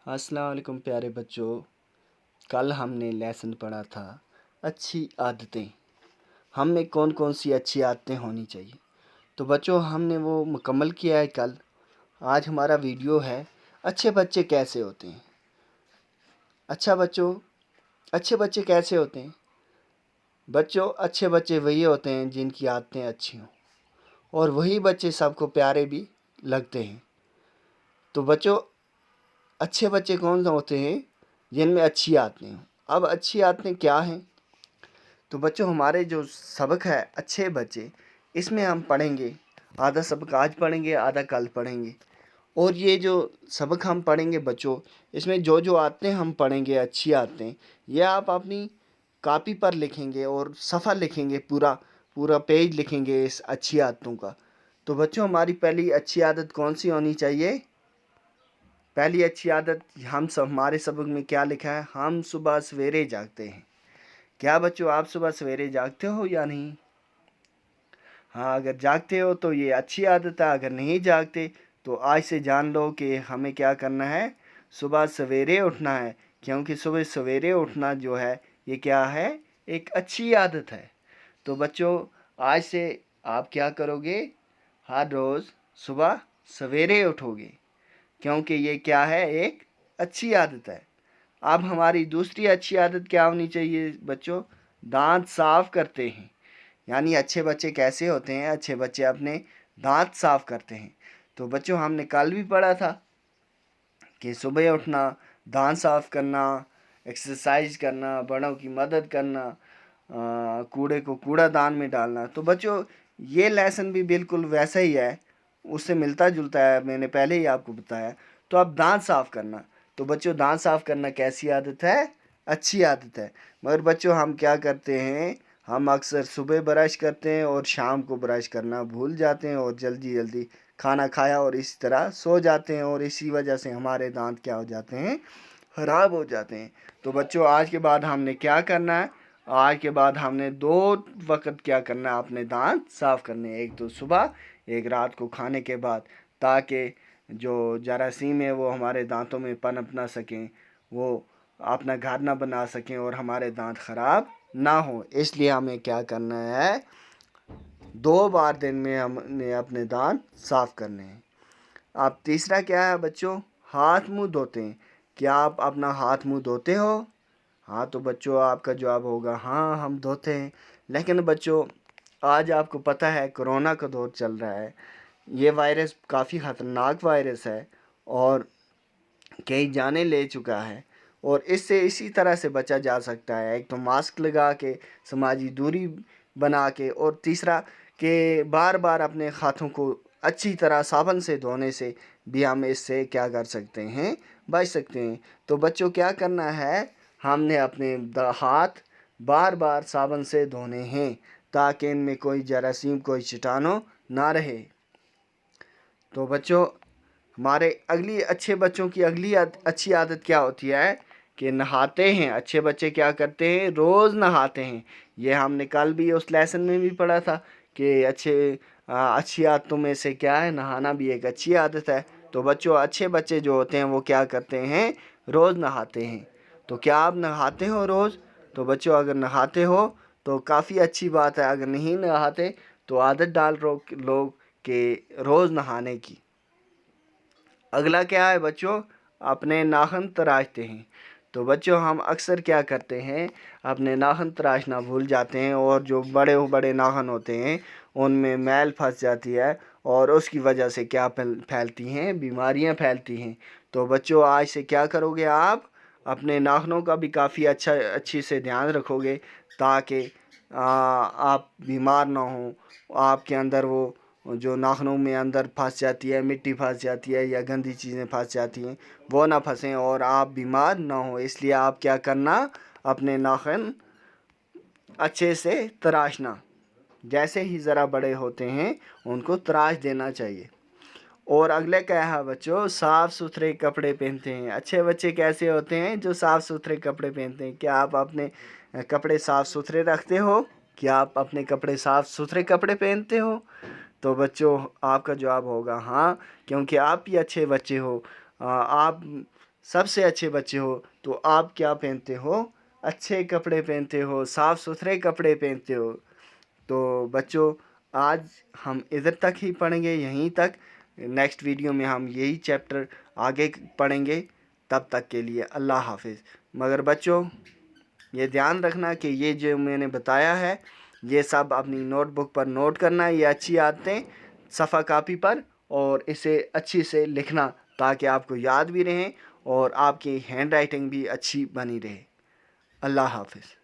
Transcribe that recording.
अस्सलाम वालेकुम प्यारे बच्चों। कल हमने लेसन पढ़ा था अच्छी आदतें। हम में कौन कौन सी अच्छी आदतें होनी चाहिए। तो बच्चों हमने वो मुकम्मल किया है कल। आज हमारा वीडियो है अच्छे बच्चे कैसे होते हैं। अच्छे बच्चे कैसे होते हैं। बच्चों अच्छे बच्चे वही होते हैं जिनकी आदतें अच्छी हों, और वही बच्चे सबको प्यारे भी लगते हैं। तो बच्चों अच्छे बच्चे कौन होते हैं जिनमें अच्छी आदतें हों। अब अच्छी आदतें क्या हैं। तो बच्चों हमारे जो सबक है अच्छे बच्चे, इसमें हम पढ़ेंगे आधा सबक आज पढ़ेंगे, आधा कल पढ़ेंगे। और ये जो सबक हम पढ़ेंगे बच्चों, इसमें जो जो आदतें हम पढ़ेंगे अच्छी आदतें, ये आप अपनी कॉपी पर लिखेंगे और सफ़ा लिखेंगे, पूरा पूरा पेज लिखेंगे इस अच्छी आदतों का। तो बच्चों हमारी पहली अच्छी आदत कौन सी होनी चाहिए। पहली अच्छी आदत हमारे सबक में क्या लिखा है, हम सुबह सवेरे जागते हैं। क्या बच्चों आप सुबह सवेरे जागते हो या नहीं। हाँ, अगर जागते हो तो ये अच्छी आदत है। अगर नहीं जागते तो आज से जान लो कि हमें क्या करना है, सुबह सवेरे उठना है। क्योंकि सुबह सवेरे उठना जो है ये क्या है, एक अच्छी आदत है। तो बच्चों आज से आप क्या करोगे, हर रोज़ सुबह सवेरे उठोगे, क्योंकि ये क्या है, एक अच्छी आदत है। अब हमारी दूसरी अच्छी आदत क्या होनी चाहिए बच्चों, दांत साफ करते हैं। यानी अच्छे बच्चे कैसे होते हैं, अच्छे बच्चे अपने दांत साफ करते हैं। तो बच्चों हमने कल भी पढ़ा था कि सुबह उठना, दांत साफ करना, एक्सरसाइज करना, बड़ों की मदद करना, कूड़े को कूड़ादान में डालना। तो बच्चों ये लेसन भी बिल्कुल वैसा ही है, उससे मिलता जुलता है, मैंने पहले ही आपको बताया। तो अब दांत साफ करना, तो बच्चों दांत साफ करना कैसी आदत है, अच्छी आदत है। मगर बच्चों हम क्या करते हैं, हम अक्सर सुबह ब्रश करते हैं और शाम को ब्रश करना भूल जाते हैं, और जल्दी जल्दी खाना खाया और इसी तरह सो जाते हैं, और इसी वजह से हमारे दांत क्या हो जाते हैं, ख़राब हो जाते हैं। तो बच्चों आज के बाद हमने क्या करना है, आज के बाद हमने 2 वक्त क्या करना है, अपने दांत साफ़ करने हैं। एक तो सुबह, एक रात को खाने के बाद, ताकि जो जरासीम है वो हमारे दांतों में पनप ना सकें, वो अपना घर ना बना सकें और हमारे दांत ख़राब ना हो। इसलिए हमें क्या करना है, 2 बार दिन में हमने अपने दांत साफ़ करने हैं। अब तीसरा क्या है बच्चों, हाथ मुंह धोते हैं। क्या आप अपना हाथ मुंह धोते हो। हाँ, तो बच्चों आपका जवाब होगा हाँ हम धोते हैं। लेकिन बच्चों आज आपको पता है कोरोना का दौर चल रहा है। ये वायरस काफ़ी ख़तरनाक वायरस है और कई जानें ले चुका है, और इससे इसी तरह से बचा जा सकता है। एक तो मास्क लगा के, समाजी दूरी बना के, और तीसरा कि बार बार अपने हाथों को अच्छी तरह साबुन से धोने से भी हम इससे क्या कर सकते हैं, बच सकते हैं। तो बच्चों क्या करना है, हमने अपने हाथ बार बार साबुन से धोने हैं, ताकि इनमें कोई जरासीम, कोई कीटाणु ना रहे। तो बच्चों हमारे अगली अच्छे बच्चों की अगली अच्छी आदत क्या होती है कि नहाते हैं। अच्छे बच्चे क्या करते हैं, रोज़ नहाते हैं। ये हमने कल भी उस लेसन में भी पढ़ा था कि अच्छी आदतों में से क्या है, नहाना भी एक अच्छी आदत है। तो बच्चों अच्छे बच्चे जो होते हैं वो क्या करते हैं, रोज़ नहाते हैं। तो क्या आप नहाते हो रोज़। तो बच्चों अगर नहाते हो तो काफ़ी अच्छी बात है। अगर नहीं नहाते तो आदत डाल लो कि रोज़ नहाने की। अगला क्या है बच्चों, अपने नाखून तराशते हैं। तो बच्चों हम अक्सर क्या करते हैं, अपने नाखून तराशना भूल जाते हैं, और जो बड़े बड़े नाखून होते हैं उनमें मैल फंस जाती है, और उसकी वजह से क्या फैलती हैं, बीमारियां फैलती हैं। तो बच्चों आज से क्या करोगे, आप अपने नाखूनों का भी काफ़ी अच्छी से ध्यान रखोगे, ताकि आप बीमार ना हो। आपके अंदर वो जो नाखूनों में अंदर फंस जाती है, मिट्टी फंस जाती है या गंदी चीज़ें फंस जाती हैं, वो ना फंसें और आप बीमार ना हो। इसलिए आप क्या करना, अपने नाखून अच्छे से तराशना। जैसे ही ज़रा बड़े होते हैं उनको तराश देना चाहिए। और अगले क्या है बच्चों, साफ़ सुथरे कपड़े पहनते हैं। अच्छे बच्चे कैसे होते हैं, जो साफ़ सुथरे कपड़े पहनते हैं। क्या आप अपने कपड़े साफ़ सुथरे रखते हो, क्या आप अपने कपड़े साफ़ सुथरे कपड़े पहनते हो। तो बच्चों आपका जवाब होगा हाँ, क्योंकि आप ही अच्छे बच्चे हो। आप سب سے اچھے بچے ہو تو آپ کیا پہنتے ہو؟ اچھے کپڑے پہنتے ہو، صاف ستھرے کپڑے پہنتے ہو۔ تو بچوں آج ہم ادھر تک ہی پڑھیں گے، یہیں تک۔ نیکسٹ ویڈیو میں ہم یہی چیپٹر آگے پڑھیں گے۔ تب تک کے لیے اللہ حافظ۔ مگر بچوں یہ دھیان رکھنا کہ یہ جو میں نے بتایا ہے یہ سب اپنی نوٹ بک پر نوٹ کرنا، یہ اچھی عادتیں صفحہ کاپی پر، اور اسے اچھی سے لکھنا تاکہ آپ کو یاد بھی رہیں اور آپ کی ہینڈ رائٹنگ بھی اچھی بنی رہے۔ اللہ حافظ۔